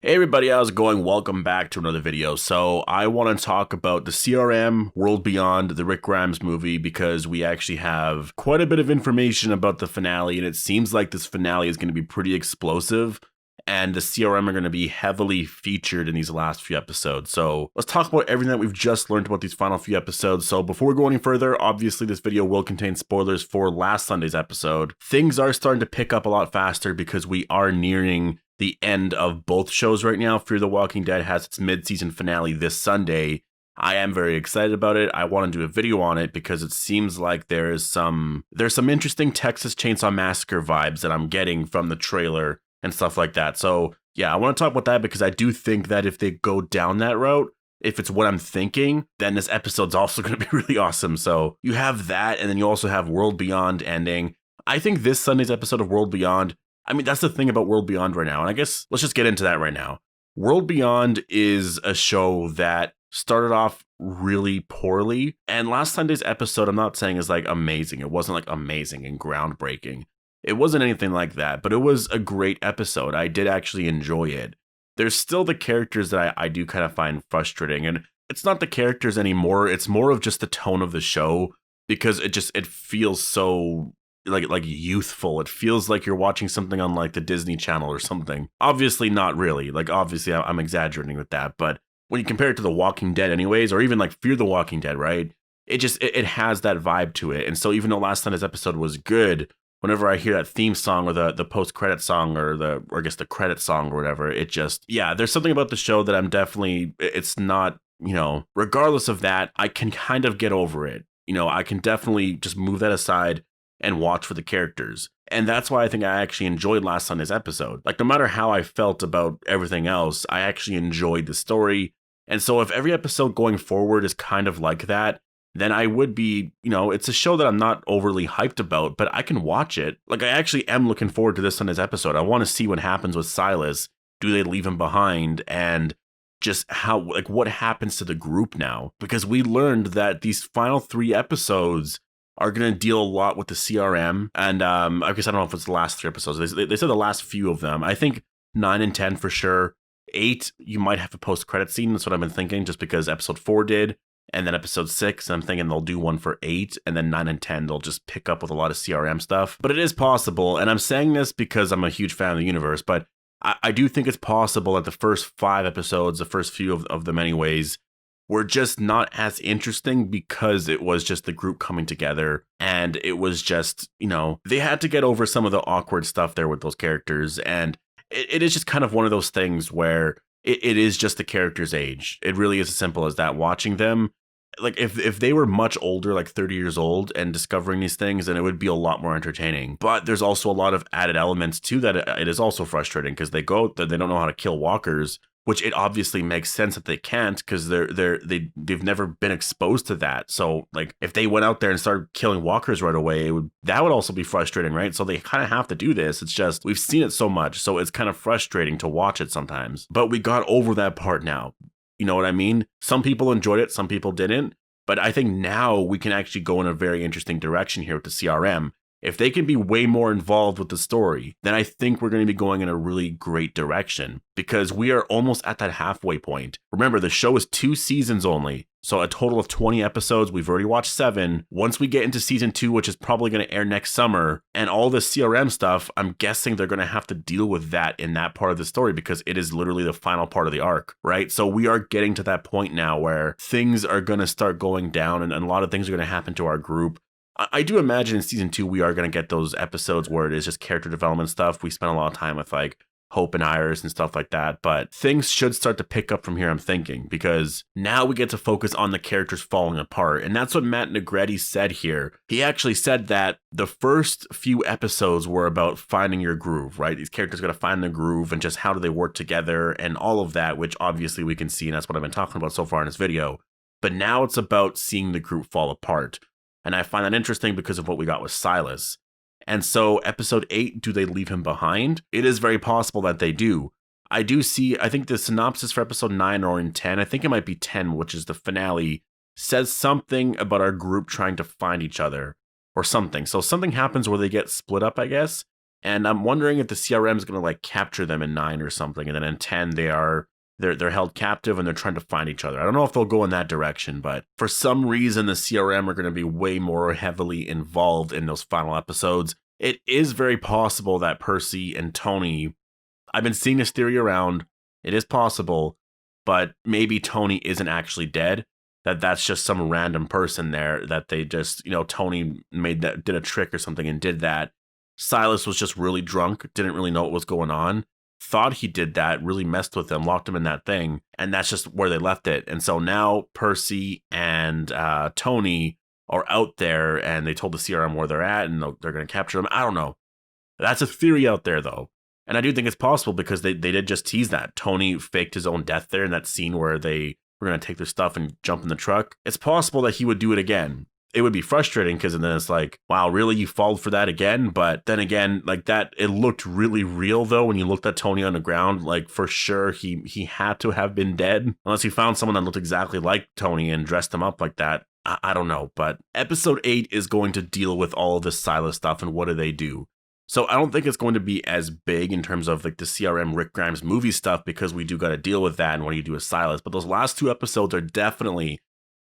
Hey everybody, how's it going? Welcome back to another video. So I want to talk about the CRM, World Beyond, the Rick Grimes movie, because we actually have quite a bit of information about the finale, and it seems like this finale is going to be pretty explosive, and the CRM are going to be heavily featured in these last few episodes. So let's talk about everything that we've just learned about these final few episodes. So before we go any further, obviously this video will contain spoilers for last Sunday's episode. Things are starting to pick up a lot faster because we are nearing the end of both shows right now. Fear the Walking Dead has its mid-season finale this Sunday. I am very excited about it. I want to do a video on it because it seems like there's some interesting Texas Chainsaw Massacre vibes that I'm getting from the trailer and stuff like that. So yeah, I want to talk about that because I do think that if they go down that route, if it's what I'm thinking, then this episode's also going to be really awesome. So you have that, and then you also have World Beyond ending. I think this Sunday's episode of World Beyond, I mean, that's the thing about World Beyond right now. And I guess let's just get into that right now. World Beyond is a show that started off really poorly. And last Sunday's episode, I'm not saying is like amazing. It wasn't like amazing and groundbreaking. It wasn't anything like that, but it was a great episode. I did actually enjoy it. There's still the characters that I do kind of find frustrating. And it's not the characters anymore. It's more of just the tone of the show because it feels so like youthful. It feels like you're watching something on like the Disney Channel or something. Obviously not really. Like obviously I'm exaggerating with that, but when you compare it to The Walking Dead anyways, or even like Fear the Walking Dead, right? It has that vibe to it. And so even though last Sunday's episode was good, whenever I hear that theme song or the post-credit song or I guess the credit song or whatever, it just, yeah, there's something about the show that it's not, regardless of that, I can kind of get over it. I can definitely just move that aside and watch for the characters. And that's why I think I actually enjoyed last Sunday's episode. Like, no matter how I felt about everything else, I actually enjoyed the story. And so if every episode going forward is kind of like that, then I would be, it's a show that I'm not overly hyped about, but I can watch it. Like, I actually am looking forward to this Sunday's episode. I want to see what happens with Silas. Do they leave him behind? And just what happens to the group now? Because we learned that these final 3 episodes are going to deal a lot with the CRM. And I guess I don't know if it's the last 3 episodes. They said the last few of them. I think 9 and 10 for sure. 8, you might have a post-credit scene. That's what I've been thinking, just because episode 4 did. And then episode 6, I'm thinking they'll do one for 8. And then 9 and 10, they'll just pick up with a lot of CRM stuff. But it is possible. And I'm saying this because I'm a huge fan of the universe. But I do think it's possible that the first 5 episodes, the first few of them anyways, were just not as interesting because it was just the group coming together, and it was just, they had to get over some of the awkward stuff there with those characters, and it is just kind of one of those things where it is just the character's age. It really is as simple as that. Watching them, like if they were much older, like 30 years old and discovering these things, then it would be a lot more entertaining. But there's also a lot of added elements to that. It is also frustrating because they don't know how to kill walkers, which it obviously makes sense that they can't because they've never been exposed to that. So like if they went out there and started killing walkers right away, that would also be frustrating, right? So they kind of have to do this. It's just we've seen it so much, so it's kind of frustrating to watch it sometimes. But we got over that part now. You know what I mean? Some people enjoyed it, some people didn't. But I think now we can actually go in a very interesting direction here with the CRM. If they can be way more involved with the story, then I think we're going to be going in a really great direction because we are almost at that halfway point. Remember, the show is 2 seasons only, so a total of 20 episodes. We've already watched 7. Once we get into season 2, which is probably going to air next summer, and all the CRM stuff, I'm guessing they're going to have to deal with that in that part of the story because it is literally the final part of the arc, right? So we are getting to that point now where things are going to start going down and a lot of things are going to happen to our group. I do imagine in season 2, we are going to get those episodes where it is just character development stuff. We spent a lot of time with like Hope and Iris and stuff like that, but things should start to pick up from here, I'm thinking, because now we get to focus on the characters falling apart. And that's what Matt Negretti said here. He actually said that the first few episodes were about finding your groove, right? These characters got to find the groove and just how do they work together and all of that, which obviously we can see. And that's what I've been talking about so far in this video. But now it's about seeing the group fall apart. And I find that interesting because of what we got with Silas. And so episode 8, do they leave him behind? It is very possible that they do. I think the synopsis for episode 9 or in 10, I think it might be 10, which is the finale, says something about our group trying to find each other or something. So something happens where they get split up, I guess. And I'm wondering if the CRM is going to like capture them in 9 or something, and then in 10 they're held captive and they're trying to find each other. I don't know if they'll go in that direction, but for some reason the CRM are going to be way more heavily involved in those final episodes. It is very possible that Percy and Tony, I've been seeing this theory around, it is possible, but maybe Tony isn't actually dead. That's just some random person there that they just, Tony did a trick or something and did that. Silas was just really drunk, didn't really know what was going on, thought he did that, really messed with him, locked him in that thing, and that's just where they left it. And so now Percy and Tony are out there, and they told the CRM where they're at, and they're going to capture them. I don't know. That's a theory out there, though. And I do think it's possible because they did just tease that. Tony faked his own death there in that scene where they were going to take their stuff and jump in the truck. It's possible that he would do it again. It would be frustrating because then it's like, wow, really? You falled for that again? But then again, like that, it looked really real though when you looked at Tony on the ground. Like for sure, he had to have been dead unless he found someone that looked exactly like Tony and dressed him up like that. I don't know. But episode 8 is going to deal with all of this Silas stuff and what do they do? So I don't think it's going to be as big in terms of like the CRM Rick Grimes movie stuff because we do got to deal with that and what do you do with Silas. But those last 2 episodes are definitely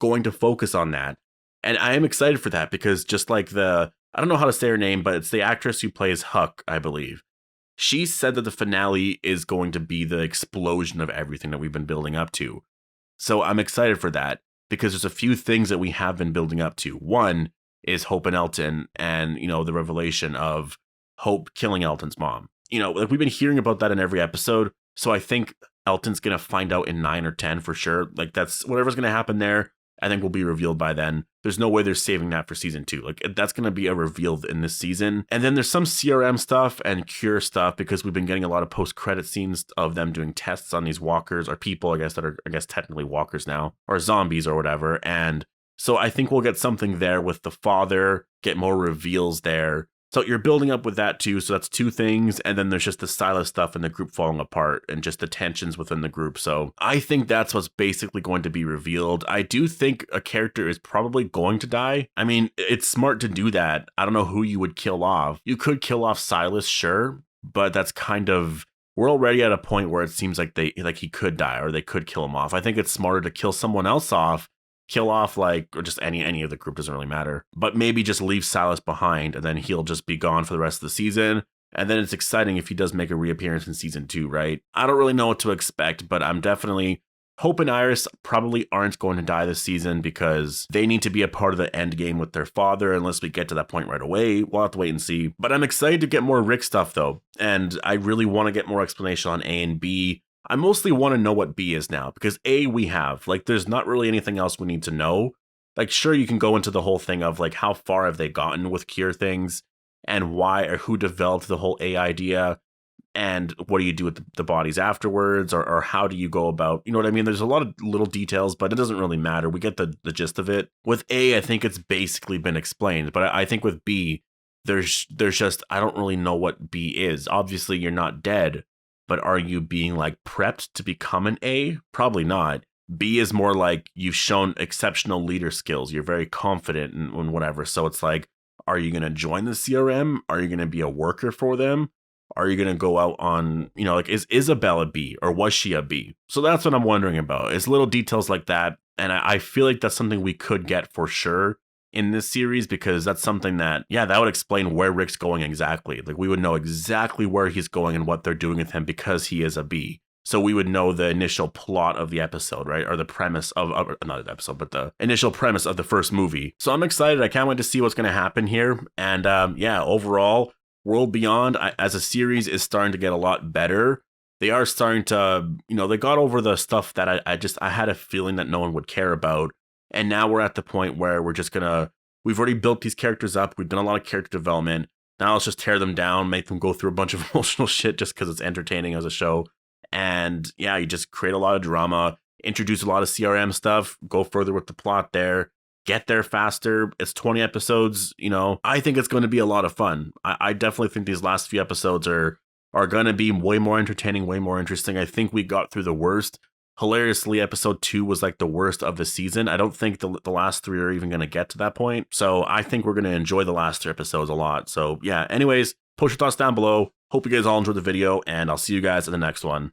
going to focus on that. And I am excited for that because just like I don't know how to say her name, but it's the actress who plays Huck, I believe. She said that the finale is going to be the explosion of everything that we've been building up to. So I'm excited for that because there's a few things that we have been building up to. One is Hope and Elton and, the revelation of Hope killing Elton's mom. Like we've been hearing about that in every episode. So I think Elton's going to find out in 9 or 10 for sure. Like that's whatever's going to happen there, I think will be revealed by then. There's no way they're saving that for season 2. Like that's going to be a reveal in this season. And then there's some CRM stuff and Cure stuff because we've been getting a lot of post-credit scenes of them doing tests on these walkers or people, I guess, that are, technically walkers now or zombies or whatever. And so I think we'll get something there with the father, get more reveals there. So you're building up with that too. So that's 2 things. And then there's just the Silas stuff and the group falling apart and just the tensions within the group. So I think that's what's basically going to be revealed. I do think a character is probably going to die. I mean, it's smart to do that. I don't know who you would kill off. You could kill off Silas, sure. But that's we're already at a point where it seems like he could die or they could kill him off. I think it's smarter to kill someone else off. Kill off or just any of the group, doesn't really matter. But maybe just leave Silas behind and then he'll just be gone for the rest of the season. And then it's exciting if he does make a reappearance in season 2, right? I don't really know what to expect, but I'm definitely... Hope and Iris probably aren't going to die this season because they need to be a part of the end game with their father unless we get to that point right away. We'll have to wait and see. But I'm excited to get more Rick stuff though. And I really want to get more explanation on A and B. I mostly want to know what B is now because A, we have, there's not really anything else we need to know. Like, sure, you can go into the whole thing of how far have they gotten with Cure things and why or who developed the whole A idea and what do you do with the bodies afterwards or how do you go about, you know what I mean? There's a lot of little details, but it doesn't really matter. We get the gist of it. With A, I think it's basically been explained, but I think with B, there's just, I don't really know what B is. Obviously, you're not dead. But are you being prepped to become an A? Probably not. B is more you've shown exceptional leader skills. You're very confident in whatever. So it's are you going to join the CRM? Are you going to be a worker for them? Are you going to go out on, is Isabel a B or was she a B? So that's what I'm wondering about. It's little details like that. And I feel like that's something we could get for sure in this series because that's something that would explain where Rick's going exactly. We would know exactly where he's going and what they're doing with him because he is a B. So we would know the initial plot of the episode, right? Or the premise of not an episode, but the initial premise of the first movie. So I'm excited. I can't wait to see what's going to happen here. And overall, World Beyond as a series is starting to get a lot better. They are starting to, they got over the stuff that I had a feeling that no one would care about. And now we're at the point where we've already built these characters up. We've done a lot of character development. Now let's just tear them down, make them go through a bunch of emotional shit just because it's entertaining as a show. And you just create a lot of drama, introduce a lot of CRM stuff, go further with the plot there, get there faster. It's 20 episodes, I think it's going to be a lot of fun. I definitely think these last few episodes are going to be way more entertaining, way more interesting. I think we got through the worst. Hilariously, episode 2 was the worst of the season. I don't think the last 3 are even going to get to that point. So I think we're going to enjoy the last 3 episodes a lot. So anyways, Post your thoughts down below. Hope you guys all enjoyed the video, and I'll see you guys in the next one.